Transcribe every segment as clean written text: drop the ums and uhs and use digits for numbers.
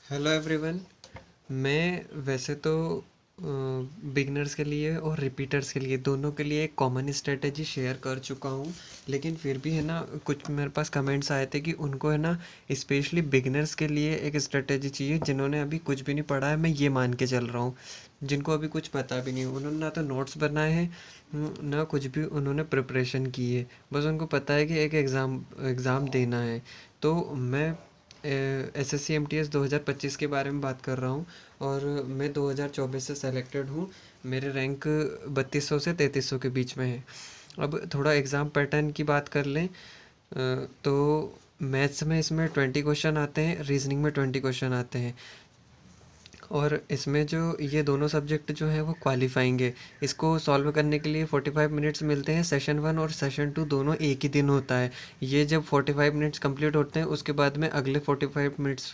Hello everyone. मैं वैसे तो बिगनर्स के लिए और रिपीटर्स के लिए दोनों के लिए एक कॉमन स्ट्रेटजी शेयर कर चुका हूँ। लेकिन फिर भी है ना, कुछ मेरे पास कमेंट्स आए थे कि उनको है ना, स्पेशली बिगनर्स के लिए एक स्ट्रेटजी चाहिए जिन्होंने अभी कुछ भी नहीं पढ़ा है। मैं ये मान के चल रहा हूँ, जिनको अभी कुछ पता भी नहीं, उन्होंने ना तो नोट्स बनाए हैं, ना कुछ भी उन्होंने प्रिपरेशन की है। बस उनको पता है कि एक एग्ज़ाम एग्ज़ाम देना है। तो मैं एसएससी एमटीएस 2025 के बारे में बात कर रहा हूँ। और मैं 2024 से सेलेक्टेड हूँ। मेरे रैंक 3200 से 3300 के बीच में है। अब थोड़ा एग्ज़ाम पैटर्न की बात कर लें, तो मैथ्स में इसमें 20 क्वेश्चन आते हैं, रीजनिंग में 20 क्वेश्चन आते हैं। और इसमें जो ये दोनों सब्जेक्ट जो है वो क्वालिफाइंग है। इसको सॉल्व करने के लिए 45 मिनट्स मिलते हैं। सेशन 1 और सेशन 2 दोनों एक ही दिन होता है। ये जब 45 मिनट्स कंप्लीट होते हैं उसके बाद में अगले 45 मिनट्स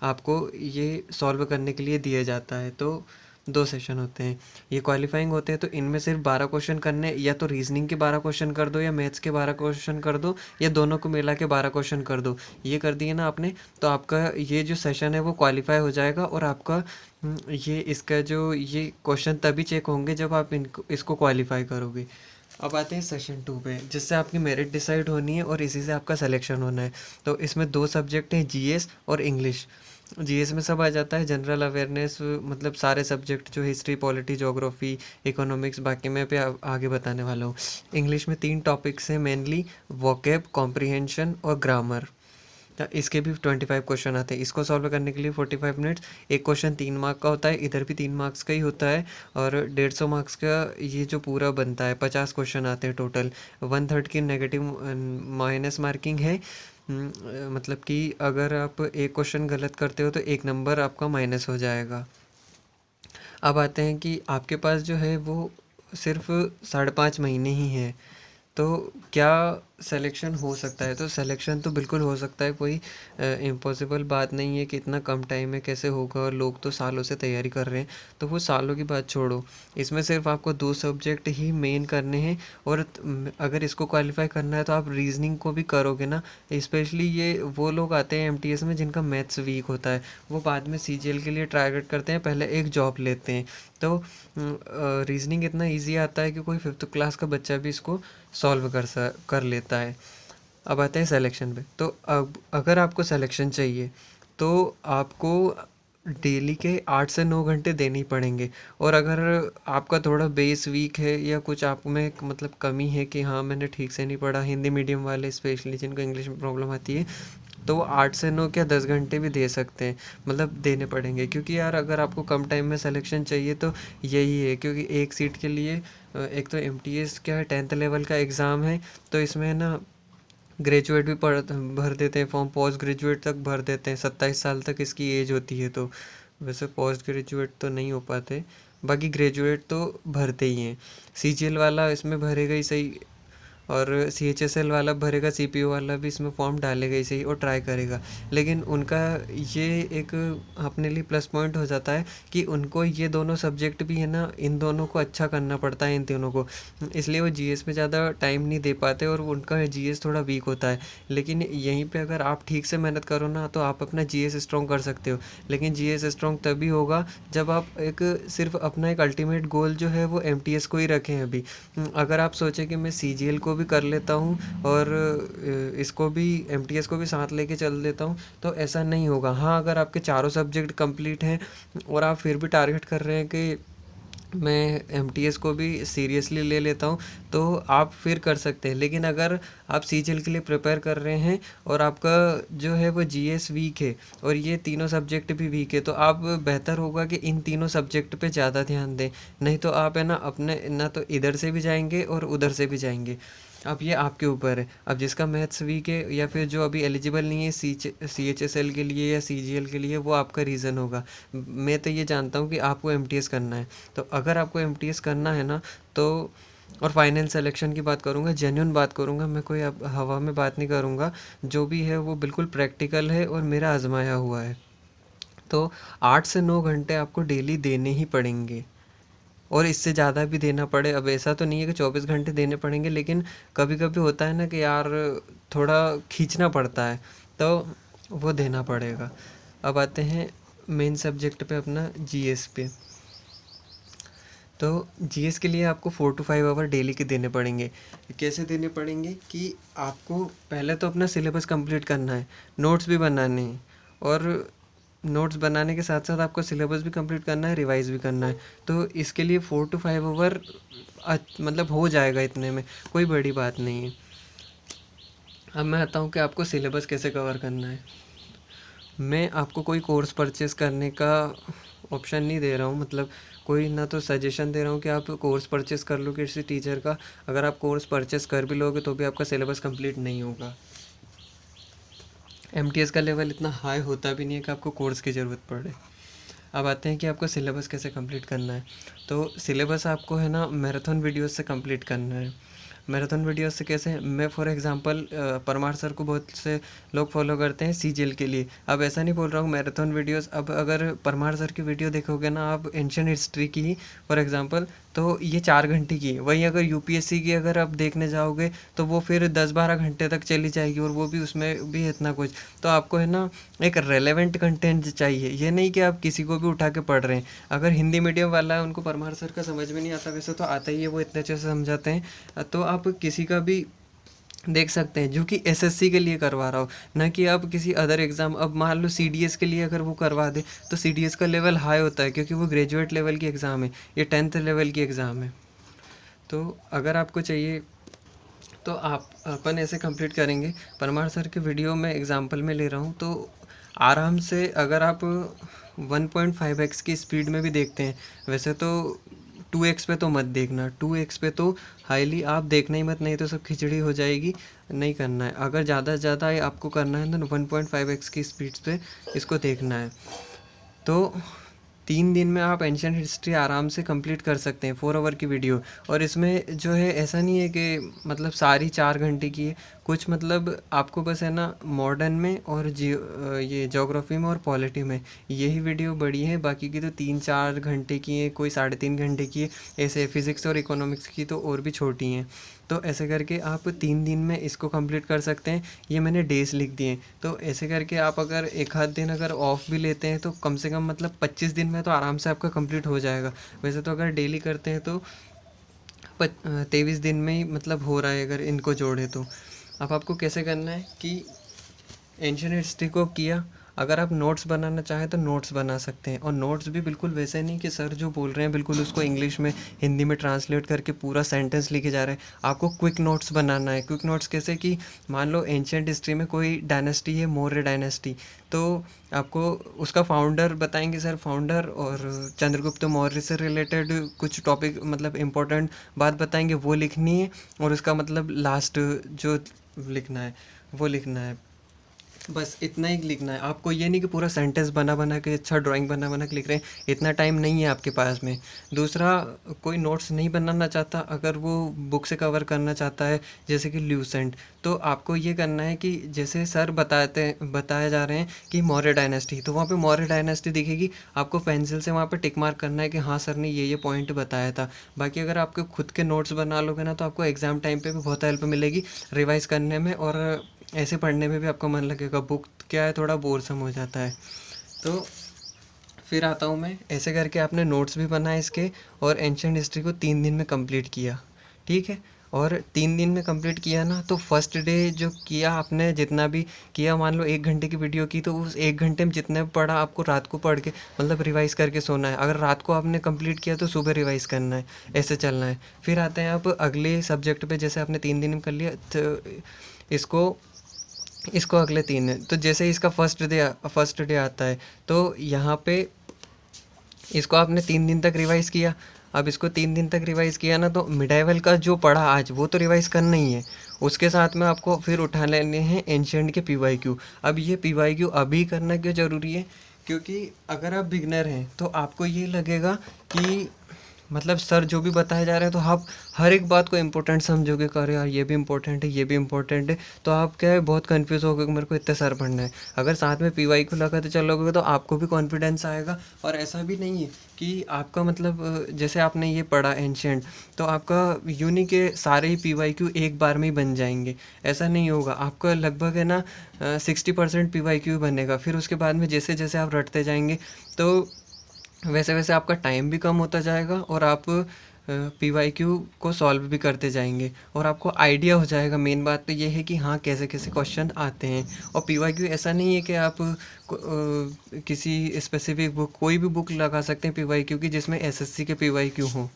आपको ये सॉल्व करने के लिए दिया जाता है। तो 2 सेशन होते हैं। ये क्वालिफाइंग होते हैं, तो इनमें सिर्फ 12 क्वेश्चन करने, या तो रीजनिंग के 12 क्वेश्चन कर दो या मैथ्स के 12 क्वेश्चन कर दो, या दोनों को मिला के 12 क्वेश्चन कर दो। ये कर दिए ना आपने, तो आपका ये जो सेशन है वो क्वालिफाई हो जाएगा। और आपका ये इसका जो ये क्वेश्चन तभी चेक होंगे जब आप इनको इसको क्वालिफाई करोगे। अब आते हैं सेशन 2 पे, जिससे आपकी मेरिट डिसाइड होनी है और इसी से आपका सिलेक्शन होना है। तो इसमें 2 सब्जेक्ट हैं, जीएस और इंग्लिश। जीएस में सब आ जाता है, जनरल अवेयरनेस, मतलब सारे सब्जेक्ट जो हिस्ट्री, पॉलिटी, ज्योग्राफी, इकोनॉमिक्स, बाकी मैं पे आगे बताने वाला हूँ। इंग्लिश में 3 टॉपिक्स हैं मेनली, वोकैब, कॉम्प्रिहेंशन और ग्रामर। इसके भी 25 क्वेश्चन आते हैं। इसको सॉल्व करने के लिए 45 मिनट्स। एक क्वेश्चन 3 मार्क का होता है, इधर भी 3 मार्क्स का ही होता है। और 150 मार्क्स का ये जो पूरा बनता है, 50 क्वेश्चन आते हैं टोटल। 1/3 की नेगेटिव माइनस मार्किंग है। मतलब कि अगर आप एक क्वेश्चन गलत करते हो तो 1 नंबर आपका माइनस हो जाएगा। अब आते हैं कि आपके पास जो है वो सिर्फ 5.5 महीने ही है, तो क्या सिलेक्शन हो सकता है? तो सिलेक्शन तो बिल्कुल हो सकता है, कोई इम्पॉसिबल बात नहीं है कि इतना कम टाइम में कैसे होगा। और लोग तो सालों से तैयारी कर रहे हैं, तो वो सालों की बात छोड़ो। इसमें सिर्फ आपको 2 सब्जेक्ट ही मेन करने हैं। और अगर इसको क्वालिफाई करना है तो आप रीजनिंग को भी करोगे ना। स्पेशली ये वो लोग आते हैं एमटीएस में जिनका मैथ्स वीक होता है, वो बाद में सीजीएल के लिए टारगेट करते हैं, पहले एक जॉब लेते हैं। तो रीजनिंग इतना इजी आता है कि कोई 5th क्लास का बच्चा भी इसको सॉल्व कर लेता है। अब आते हैं सिलेक्शन पे। तो अब अगर आपको सिलेक्शन चाहिए तो आपको डेली के 8 से 9 घंटे देने ही पड़ेंगे। और अगर आपका थोड़ा बेस वीक है या कुछ आप में मतलब कमी है कि हाँ मैंने ठीक से नहीं पढ़ा, हिंदी मीडियम वाले स्पेशली जिनको इंग्लिश में प्रॉब्लम आती है, तो वो 8 से 9 क्या 10 घंटे भी दे सकते हैं, मतलब देने पड़ेंगे। क्योंकि यार अगर आपको कम टाइम में सिलेक्शन चाहिए तो यही है, क्योंकि एक सीट के लिए एक तो एमटीएस क्या है, 10th लेवल का एग्ज़ाम है। तो इसमें ना ग्रेजुएट भी भर देते हैं फॉर्म, पोस्ट ग्रेजुएट तक भर देते हैं, 27 साल तक इसकी एज होती है। तो वैसे पोस्ट ग्रेजुएट तो नहीं हो पाते, बाकी ग्रेजुएट तो भरते ही हैं। सीजीएल वाला इसमें भरेगा ही सही, और सीएचएसएल वाला भरेगा, सीपीओ वाला भी इसमें फॉर्म डालेगा ही सही और ट्राई करेगा। लेकिन उनका ये एक अपने लिए प्लस पॉइंट हो जाता है कि उनको ये दोनों सब्जेक्ट भी है ना, इन दोनों को अच्छा करना पड़ता है, इन तीनों को। इसलिए वो जीएस में ज़्यादा टाइम नहीं दे पाते और उनका जीएस थोड़ा वीक होता है। लेकिन यहीं पे अगर आप ठीक से मेहनत करो ना तो आप अपना जीएस स्ट्रॉन्ग कर सकते हो। लेकिन जीएस स्ट्रॉन्ग तभी होगा जब आप एक सिर्फ अपना एक अल्टीमेट गोल जो है वो एमटीएस को ही रखें अभी। अगर आप सोचें कि मैं सीजीएल को भी कर लेता हूँ और इसको भी एमटीएस को भी साथ लेके चल देता हूँ, तो ऐसा नहीं होगा। हाँ, अगर आपके चारों सब्जेक्ट कंप्लीट हैं और आप फिर भी टारगेट कर रहे हैं कि मैं एमटीएस को भी सीरियसली ले लेता हूँ, तो आप फिर कर सकते हैं। लेकिन अगर आप सीजीएल के लिए प्रिपेयर कर रहे हैं और आपका जो है वो जीएस वीक है और ये तीनों सब्जेक्ट भी वीक है, तो आप बेहतर होगा कि इन तीनों सब्जेक्ट पे ज़्यादा ध्यान दें। नहीं तो आप है ना, अपने ना तो इधर से भी जाएंगे और उधर से भी जाएंगे। अब ये आपके ऊपर है। अब जिसका मैथ्स वीक है या फिर जो अभी एलिजिबल नहीं है सीएचएसएल के लिए या सीजीएल के लिए, वो आपका रीज़न होगा। मैं तो ये जानता हूँ कि आपको एमटीएस करना है। तो अगर आपको एमटीएस करना है ना, तो और फाइनल सिलेक्शन की बात करूँगा, जेन्युइन बात करूँगा, मैं कोई अब हवा में बात नहीं करूँगा। जो भी है वो बिल्कुल प्रैक्टिकल है और मेरा आजमाया हुआ है। तो 8 से 9 घंटे आपको डेली देने ही पड़ेंगे, और इससे ज़्यादा भी देना पड़े। अब ऐसा तो नहीं है कि 24 घंटे देने पड़ेंगे, लेकिन कभी कभी होता है ना कि यार थोड़ा खींचना पड़ता है, तो वो देना पड़ेगा। अब आते हैं मेन सब्जेक्ट पे अपना जीएस पे। तो जीएस के लिए आपको 4 to 5 आवर डेली के देने पड़ेंगे। कैसे देने पड़ेंगे कि आपको पहले तो अपना सिलेबस कंप्लीट करना है, नोट्स भी बनाने हैं, और नोट्स बनाने के साथ साथ आपको सिलेबस भी कंप्लीट करना है, रिवाइज भी करना है। तो इसके लिए 4 to 5 आवर मतलब हो जाएगा, इतने में कोई बड़ी बात नहीं है। अब मैं आता हूँ कि आपको सिलेबस कैसे कवर करना है। मैं आपको कोई कोर्स परचेस करने का ऑप्शन नहीं दे रहा हूँ, मतलब कोई ना तो सजेशन दे रहा हूँ कि आप कोर्स परचेस कर लो किसी टीचर का। अगर आप कोर्स परचेस कर भी लोगे तो भी आपका सिलेबस कंप्लीट नहीं होगा। एमटीएस का लेवल इतना हाई होता भी नहीं है कि आपको कोर्स की ज़रूरत पड़े। अब आते हैं कि आपको सिलेबस कैसे कंप्लीट करना है। तो सिलेबस आपको है ना मैराथन वीडियोस से कंप्लीट करना है। मैराथन वीडियोस से कैसे, मैं फॉर एग्जांपल परमार सर को बहुत से लोग फॉलो करते हैं सीजीएल के लिए। अब ऐसा नहीं बोल रहा हूँ मैराथन वीडियोस, अब अगर परमार सर की वीडियो देखोगे ना आप एंशियंट हिस्ट्री की फॉर एग्जांपल, तो ये 4 घंटे की है। वहीं अगर यूपीएससी की अगर आप देखने जाओगे तो वो फिर 10-12 घंटे तक चली जाएगी, और वो भी उसमें भी इतना कुछ। तो आपको है ना एक रेलेवेंट कंटेंट चाहिए, ये नहीं कि आप किसी को भी उठा के पढ़ रहे हैं। अगर हिंदी मीडियम वाला है उनको परमार सर का समझ में नहीं आता, वैसे तो आता ही है, वो इतने अच्छे से समझाते हैं। तो आप किसी का भी देख सकते हैं जो कि एसएससी के लिए करवा रहा हो, ना कि आप किसी अदर एग्ज़ाम। अब मान लो सीडीएस के लिए अगर वो करवा दे तो सीडीएस का लेवल हाई होता है, क्योंकि वो ग्रेजुएट लेवल की एग्ज़ाम है, ये 10th लेवल की एग्ज़ाम है। तो अगर आपको चाहिए तो आप अपन ऐसे कंप्लीट करेंगे। परमार सर के वीडियो में एग्जांपल में ले रहा हूँ, तो आराम से अगर आप 1.5x की स्पीड में भी देखते हैं, वैसे तो 2x पे तो मत देखना, 2x पे तो हाईली आप देखना ही मत, नहीं तो सब खिचड़ी हो जाएगी, नहीं करना है। अगर ज़्यादा से ज़्यादा आपको करना है तो 1.5x की स्पीड पे इसको देखना है। तो 3 दिन में आप एंशियंट हिस्ट्री आराम से कंप्लीट कर सकते हैं, 4 आवर की वीडियो। और इसमें जो है ऐसा नहीं है कि मतलब सारी 4 घंटे की है, कुछ मतलब आपको बस है ना मॉडर्न में और ये ज्योग्राफी में और पॉलिटी में यही वीडियो बड़ी है, बाकी की तो 3-4 घंटे की है, कोई 3.5 घंटे की है। ऐसे फिज़िक्स और इकोनॉमिक्स की तो और भी छोटी हैं। तो ऐसे करके आप 3 दिन में इसको कंप्लीट कर सकते हैं। ये मैंने डेज लिख दिए। तो ऐसे करके आप अगर एक आध दिन अगर ऑफ भी लेते हैं तो कम से कम मतलब 25 दिन में तो आराम से आपका कंप्लीट हो जाएगा। वैसे तो अगर डेली करते हैं तो 23 दिन में ही मतलब हो रहा है, अगर इनको जोड़े तो। अब आपको कैसे करना है कि एंशियंट हिस्ट्री को किया, अगर आप नोट्स बनाना चाहें तो नोट्स बना सकते हैं। और नोट्स भी बिल्कुल वैसे नहीं कि सर जो बोल रहे हैं बिल्कुल उसको इंग्लिश में हिंदी में ट्रांसलेट करके पूरा सेंटेंस लिखे जा रहे हैं। आपको क्विक नोट्स बनाना है। क्विक नोट्स कैसे कि मान लो एंशियंट हिस्ट्री में कोई डायनेस्टी है, मौर्य डायनेस्टी, तो आपको उसका फाउंडर बताएंगे सर, फाउंडर और चंद्रगुप्त मौर्य से रिलेटेड कुछ टॉपिक मतलब इम्पोर्टेंट बात बताएंगे, वो लिखनी है। और उसका मतलब लास्ट जो लिखना है वो लिखना है, बस इतना ही लिखना है आपको। ये नहीं कि पूरा सेंटेंस बना बना के, अच्छा ड्राइंग बना बना के लिख रहे हैं, इतना टाइम नहीं है आपके पास में। दूसरा, कोई नोट्स नहीं बनाना चाहता, अगर वो बुक से कवर करना चाहता है जैसे कि ल्यूसेंट, तो आपको ये करना है कि जैसे सर बताए जा रहे हैं कि मौर्य डायनेस्टी, तो वहाँ पे मौर्य डायनेस्टी दिखेगी, आपको पेंसिल से वहाँ पे टिक मार्क करना है कि हाँ सर ने ये पॉइंट बताया था। बाकी अगर आपके खुद के नोट्स बना लोगे ना तो आपको एग्ज़ाम टाइम पे भी बहुत हेल्प मिलेगी रिवाइज़ करने में, और ऐसे पढ़ने में भी आपका मन लगेगा। बुक क्या है, थोड़ा बोरसम हो जाता है। तो फिर आता हूँ मैं, ऐसे करके आपने नोट्स भी बनाए इसके, और एंशियंट हिस्ट्री को 3 दिन में कंप्लीट किया, ठीक है। और 3 दिन में कंप्लीट किया ना, तो फर्स्ट डे जो किया आपने, जितना भी किया, मान लो 1 घंटे की वीडियो की, तो उस 1 घंटे में जितने भी पढ़ा आपको रात को पढ़ के मतलब रिवाइज़ करके सोना है। अगर रात को आपने कंप्लीट किया तो सुबह रिवाइज़ करना है, ऐसे चलना है। फिर आते हैं आप अगले सब्जेक्ट पे, जैसे आपने 3 दिन में कर लिया तो इसको अगले 3 दिन, तो जैसे इसका फर्स्ट डे आता है, तो यहाँ पे इसको आपने 3 दिन तक रिवाइज़ किया। अब इसको 3 दिन तक रिवाइज़ किया ना, तो मिडाइवल का जो पढ़ा आज वो तो रिवाइज़ करना ही है। उसके साथ में आपको फिर उठा लेने हैं एंशियंट के पीवाईक्यू। अब ये पीवाईक्यू अभी करना क्यों ज़रूरी है, क्योंकि अगर आप बिगनर हैं तो आपको ये लगेगा कि मतलब सर जो भी बताया जा रहा है तो आप हर एक बात को इम्पोर्टेंट समझोगे, कर यार ये भी इम्पोर्टेंट है, ये भी इम्पोर्टेंट है, तो आप क्या है बहुत कंफ्यूज होगे कि मेरे को इतने सर पढ़ना है। अगर साथ में पीवाई को लगाते चलोगे तो आपको भी कॉन्फिडेंस आएगा। और ऐसा भी नहीं है कि आपका मतलब जैसे आपने ये पढ़ा एंशियंट, तो आपका यूनि के सारे ही पीवाई क्यू एक बार में ही बन जाएंगे, ऐसा नहीं होगा। आपका लगभग है ना 60% पीवाई क्यू बनेगा, फिर उसके बाद में जैसे जैसे आप रटते जाएंगे तो वैसे वैसे आपका टाइम भी कम होता जाएगा और आप पी वाई क्यू को सॉल्व भी करते जाएंगे और आपको आइडिया हो जाएगा। मेन बात तो ये है कि हाँ कैसे कैसे क्वेश्चन आते हैं। और पी वाई क्यू ऐसा नहीं है कि आप किसी स्पेसिफिक बुक, कोई भी बुक लगा सकते हैं पी वाई क्यू की जिसमें एस एस सी के पी वाई क्यू हों।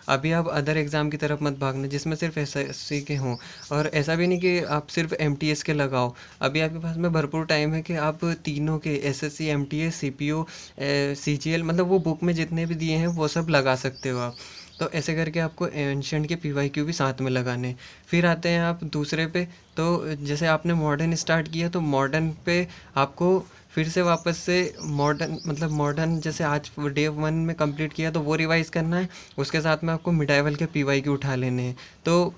अभी आप अदर एग्ज़ाम की तरफ मत भागना जिसमें सिर्फ एस एस सी के हों। और ऐसा भी नहीं कि आप सिर्फ एम टी एस के लगाओ, अभी आपके पास में भरपूर टाइम है कि आप तीनों के S S C, M T S, C P O, C G L, मतलब वो बुक में जितने भी दिए हैं वो सब लगा सकते हो आप। तो ऐसे करके आपको एंशिएंट के पी वाई क्यू भी साथ में लगाने। फिर आते हैं आप दूसरे पे। तो जैसे आपने मॉडर्न स्टार्ट किया तो मॉडर्न पे आपको फिर से वापस से मॉडर्न, मतलब मॉडर्न जैसे आज डे 1 में कंप्लीट किया तो वो रिवाइज़ करना है। उसके साथ में आपको मिडाइवल के पी वाई क्यू उठा लेने हैं। तो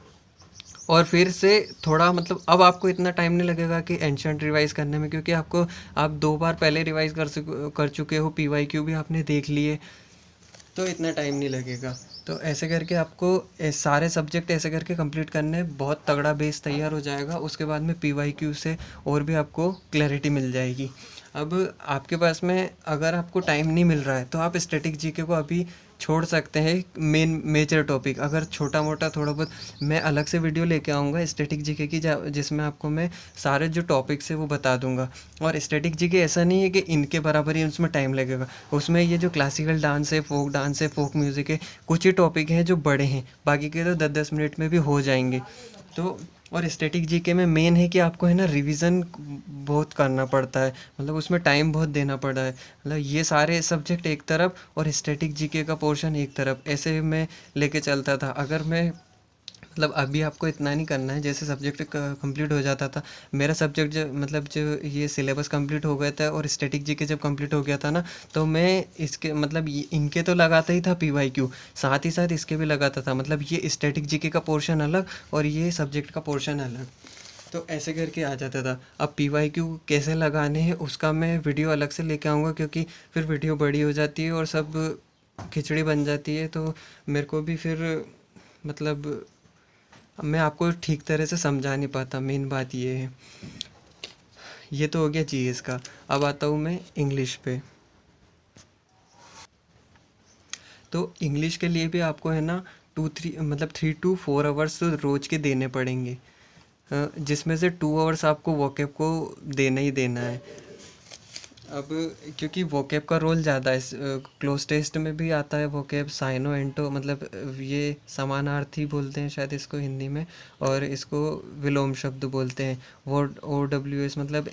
और फिर से थोड़ा मतलब अब आपको इतना टाइम नहीं लगेगा कि एंशिएंट रिवाइज़ करने में, क्योंकि आपको आप 2 बार पहले रिवाइज़ कर चुके हो, पी वाई क्यू भी आपने देख लिए, तो इतना टाइम नहीं लगेगा। तो ऐसे करके आपको सारे सब्जेक्ट ऐसे करके कंप्लीट करने, बहुत तगड़ा बेस तैयार हो जाएगा। उसके बाद में पी वाई क्यू से और भी आपको क्लैरिटी मिल जाएगी। अब आपके पास में अगर आपको टाइम नहीं मिल रहा है तो आप स्टैटिक जीके को अभी छोड़ सकते हैं। मेन मेजर टॉपिक अगर छोटा मोटा थोड़ा बहुत, मैं अलग से वीडियो लेके आऊँगा स्टैटिक जीके की जिसमें आपको मैं सारे जो टॉपिक्स है वो बता दूंगा। और स्टैटिक जीके ऐसा नहीं है कि इनके बराबर ही उसमें टाइम लगेगा। उसमें ये जो क्लासिकल डांस है, फोक म्यूज़िक है, कुछ ही टॉपिक हैं जो बड़े हैं, बाकी के तो 10-10 मिनट में भी हो जाएंगे। तो और स्टैटिक जीके में मेन है कि आपको है ना रिवीजन बहुत करना पड़ता है, मतलब उसमें टाइम बहुत देना पड़ा है। मतलब ये सारे सब्जेक्ट एक तरफ और स्टैटिक जीके का पोर्शन एक तरफ, ऐसे मैं लेके चलता था। अगर मैं मतलब अभी आपको इतना नहीं करना है, जैसे सब्जेक्ट कंप्लीट हो जाता था। मेरा सब्जेक्ट जो मतलब जो ये सिलेबस कंप्लीट हो गया था और स्टैटिक जीके जब कंप्लीट हो गया था ना, तो मैं इसके मतलब इनके तो लगाता ही था पी वाई क्यू, साथ ही साथ इसके भी लगाता था। मतलब ये स्टैटिक जीके का पोर्शन अलग और ये सब्जेक्ट का पोर्शन अलग, तो ऐसे करके आ जाता था। अब पी वाई क्यू कैसे लगाने हैं उसका मैं वीडियो अलग से लेके आऊँगा, क्योंकि फिर वीडियो बड़ी हो जाती है और सब खिचड़ी बन जाती है, तो मेरे को भी फिर मतलब मैं आपको ठीक तरह से समझा नहीं पाता। मेन बात ये है। ये तो हो गया जीएस का। अब आता हूँ मैं इंग्लिश पे। तो इंग्लिश के लिए भी आपको है ना 3 to 4 आवर्स तो रोज के देने पड़ेंगे, जिसमें से 2 आवर्स आपको वोकैब को देना ही देना है। अब क्योंकि वोकैब का रोल ज़्यादा है, क्लोज टेस्ट में भी आता है वोकैब, साइनो एंटो, मतलब ये समानार्थी बोलते हैं शायद इसको हिंदी में, और इसको विलोम शब्द बोलते हैं। वो ओ डब्ल्यू एस मतलब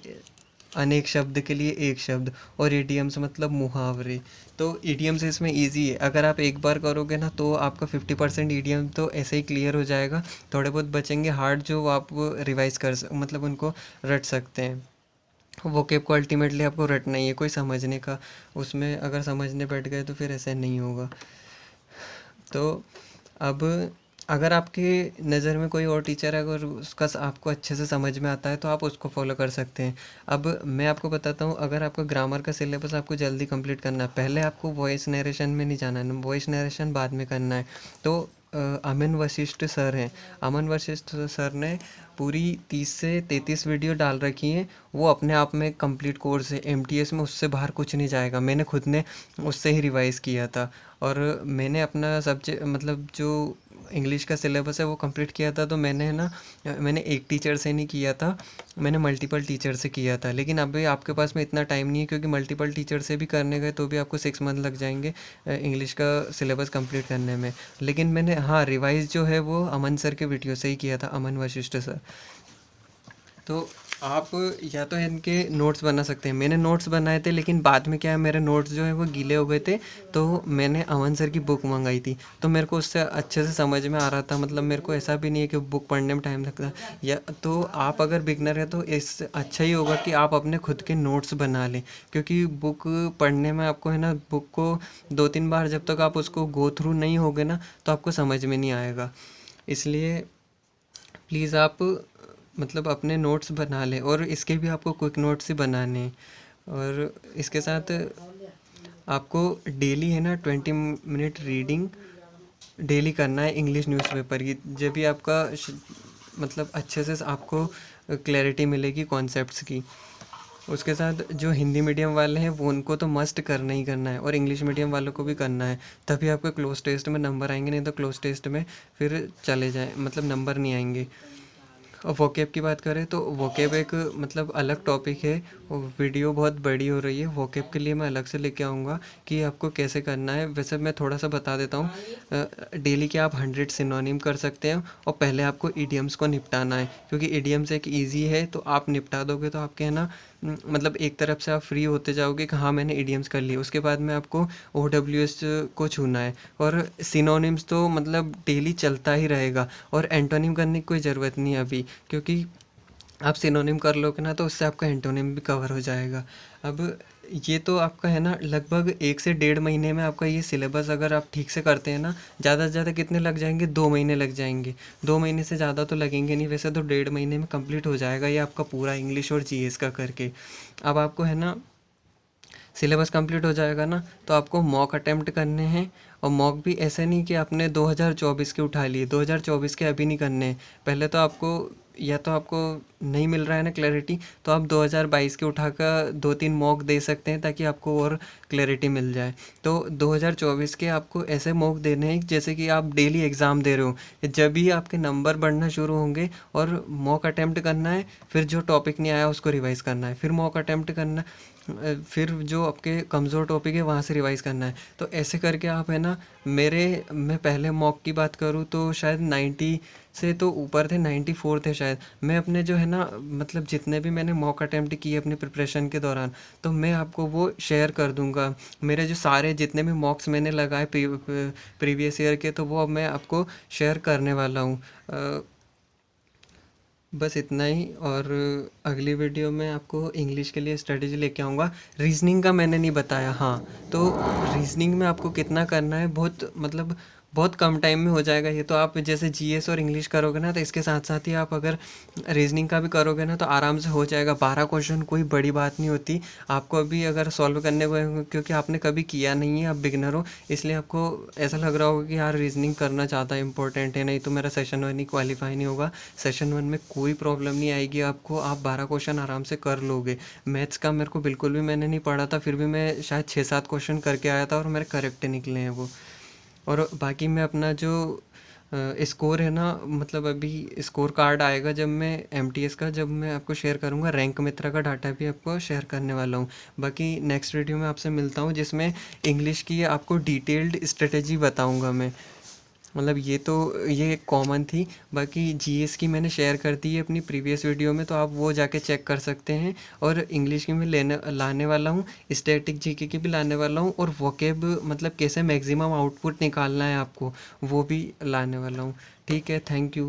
अनेक शब्द के लिए एक शब्द, और ईडियम्स मतलब मुहावरे। तो ईडियम्स इसमें इजी है, अगर आप एक बार करोगे ना तो आपका 50% ईडियम तो ऐसे ही क्लियर हो जाएगा। थोड़े बहुत बचेंगे हार्ड जो आप रिवाइज मतलब उनको रट सकते हैं। वोकेब को अल्टीमेटली आपको रटना ही है, कोई समझने का उसमें अगर समझने बैठ गए तो फिर ऐसा नहीं होगा। तो अब अगर आपकी नज़र में कोई और टीचर है, अगर उसका आपको अच्छे से समझ में आता है तो आप उसको फॉलो कर सकते हैं। अब मैं आपको बताता हूँ, अगर आपको ग्रामर का सिलेबस आपको जल्दी कंप्लीट करना है, पहले आपको वॉइस नरेशन में नहीं जाना है, वॉइस नरेशन बाद में करना है। तो अमन वशिष्ठ सर हैं, अमन वशिष्ठ सर ने पूरी 30 से 33 वीडियो डाल रखी हैं। वो अपने आप में कंप्लीट कोर्स है, एमटीएस में उससे बाहर कुछ नहीं जाएगा। मैंने खुद ने उससे ही रिवाइज़ किया था, और मैंने अपना सब्जेक्ट मतलब जो इंग्लिश का सिलेबस है वो कंप्लीट किया था। तो मैंने ना मैंने एक टीचर से नहीं किया था, मैंने मल्टीपल टीचर से किया था। लेकिन अभी आपके पास में इतना टाइम नहीं है, क्योंकि मल्टीपल टीचर से भी करने गए तो भी आपको 6 मंथ लग जाएंगे इंग्लिश का सिलेबस कंप्लीट करने में। लेकिन मैंने हाँ रिवाइज़ जो है वो अमन सर के वीडियो से ही किया था, अमन वशिष्ठ सर। तो आप या तो इनके नोट्स बना सकते हैं। मैंने नोट्स बनाए थे, लेकिन बाद में क्या है, मेरे नोट्स जो है वो गीले हो गए थे। तो मैंने अमन सर की बुक मंगाई थी, तो मेरे को उससे अच्छे से समझ में आ रहा था। मतलब मेरे को ऐसा भी नहीं है कि बुक पढ़ने में टाइम लगता। या तो आप अगर बिगनर है तो इससे अच्छा ही होगा कि आप अपने खुद के नोट्स बना लें, क्योंकि बुक पढ़ने में आपको है ना, बुक को 2-3 बार जब तक आप उसको गो थ्रू नहीं होगे ना, तो आपको समझ में नहीं आएगा। इसलिए प्लीज़ आप मतलब अपने नोट्स बना लें, और इसके भी आपको क्विक नोट्स ही बनाने हैं। और इसके साथ आपको डेली है ना 20 मिनट रीडिंग डेली करना है इंग्लिश न्यूज़पेपर की। जब भी आपका मतलब अच्छे से आपको क्लैरिटी मिलेगी कॉन्सेप्ट्स की। उसके साथ जो हिंदी मीडियम वाले हैं वो उनको तो मस्ट करना ही करना है, और इंग्लिश मीडियम वालों को भी करना है। तभी आपके क्लोज टेस्ट में नंबर आएंगे, नहीं तो क्लोज टेस्ट में फिर चले जाए, मतलब नंबर नहीं आएंगे। और वोकेब की बात करें तो वोकेब एक मतलब अलग टॉपिक है, और वीडियो बहुत बड़ी हो रही है। वोकेब के लिए मैं अलग से लेके आऊँगा कि आपको कैसे करना है। वैसे मैं थोड़ा सा बता देता हूँ। डेली के आप 100 सिनोनिम कर सकते हैं, और पहले आपको ईडियम्स को निपटाना है, क्योंकि ईडियम्स एक ईजी है, तो आप निपटा दोगे तो आपके है ना मतलब एक तरफ से आप फ्री होते जाओगे कि हाँ मैंने ईडियम्स कर लिए। उसके बाद में आपको OWS को छूना है, और सिनोनिम्स तो मतलब डेली चलता ही रहेगा। और एंटोनिम करने की कोई ज़रूरत नहीं है अभी, क्योंकि आप सिनोनिम कर लोगे ना, तो उससे आपका एंटोनिम भी कवर हो जाएगा। अब ये तो आपका है ना लगभग 1 से 1.5 महीने में आपका ये सिलेबस अगर आप ठीक से करते हैं ना, ज़्यादा से ज़्यादा कितने लग जाएंगे, 2 महीने लग जाएंगे। 2 महीने से ज़्यादा तो लगेंगे नहीं, वैसे तो 1.5 महीने में कंप्लीट हो जाएगा ये आपका पूरा इंग्लिश और जीएस का करके। अब आपको है ना सिलेबस कंप्लीट हो जाएगा ना, तो आपको मॉक अटेम्प्ट करने हैं। और मॉक भी ऐसे नहीं कि आपने 2024 के उठा लिए, 2024 के अभी नहीं करने हैं। पहले तो आपको, या तो आपको नहीं मिल रहा है ना क्लैरिटी, तो आप 2022 के उठाकर 2-3 मॉक दे सकते हैं, ताकि आपको और क्लैरिटी मिल जाए। तो 2024 के आपको ऐसे मॉक देने हैं जैसे कि आप डेली एग्ज़ाम दे रहे हो। जब भी आपके नंबर बढ़ना शुरू होंगे, और मॉक अटेम्प्ट करना है, फिर जो टॉपिक नहीं आया उसको रिवाइज़ करना है, फिर मॉक अटेम्प्ट करना फिर जो आपके कमज़ोर टॉपिक है वहाँ से रिवाइज़ करना है। तो ऐसे करके आप है ना, मैं पहले मॉक की बात करूँ तो शायद 90 से तो ऊपर थे, 94 थे शायद। मैं अपने जो है ना मतलब जितने भी मैंने मॉक अटेम्प्ट किए अपनी प्रिपरेशन के दौरान, तो मैं आपको वो शेयर कर दूंगा। मेरे जो सारे जितने भी मॉक्स मैंने लगाए प्रीवियस ईयर के, तो वो अब मैं आपको शेयर करने वाला हूँ। बस इतना ही। और अगली वीडियो में आपको इंग्लिश के लिए स्ट्रेटेजी लेके आऊँगा। रीजनिंग का मैंने नहीं बताया, हाँ। तो रीजनिंग में आपको कितना करना है, बहुत मतलब बहुत कम टाइम में हो जाएगा ये। तो आप जैसे जीएस और इंग्लिश करोगे ना, तो इसके साथ साथ ही आप अगर रीजनिंग का भी करोगे ना, तो आराम से हो जाएगा। 12 क्वेश्चन कोई बड़ी बात नहीं होती आपको अभी अगर सॉल्व करने को, क्योंकि आपने कभी किया नहीं है, आप बिगनर हो, इसलिए आपको ऐसा लग रहा होगा कि यार रीजनिंग करना ज़्यादा इंपॉर्टेंट है, नहीं तो मेरा सेशन 1 ही क्वालिफाई नहीं होगा। सेशन 1 में कोई प्रॉब्लम नहीं आएगी आपको, आप 12 क्वेश्चन आराम से कर लोगे। मैथ्स का मेरे को बिल्कुल भी मैंने नहीं पढ़ा था, फिर भी मैं शायद 6-7 क्वेश्चन करके आया था, और मेरे करेक्ट निकले हैं वो। और बाकी मैं अपना जो स्कोर है ना, मतलब अभी स्कोर कार्ड आएगा जब मैं एमटीएस का, जब मैं आपको शेयर करूँगा, रैंक मित्रा का डाटा भी आपको शेयर करने वाला हूँ। बाकी नेक्स्ट वीडियो में आपसे मिलता हूँ, जिसमें इंग्लिश की आपको डिटेल्ड स्ट्रेटेजी बताऊँगा मैं। मतलब ये कॉमन थी। बाकी जीएस की मैंने शेयर कर दी है अपनी प्रीवियस वीडियो में, तो आप वो जाके चेक कर सकते हैं। और इंग्लिश की मैं लाने वाला हूँ, स्टैटिक जीके की भी लाने वाला हूँ, और वोकेब मतलब कैसे मैक्सिमम आउटपुट निकालना है आपको, वो भी लाने वाला हूँ। ठीक है, थैंक यू।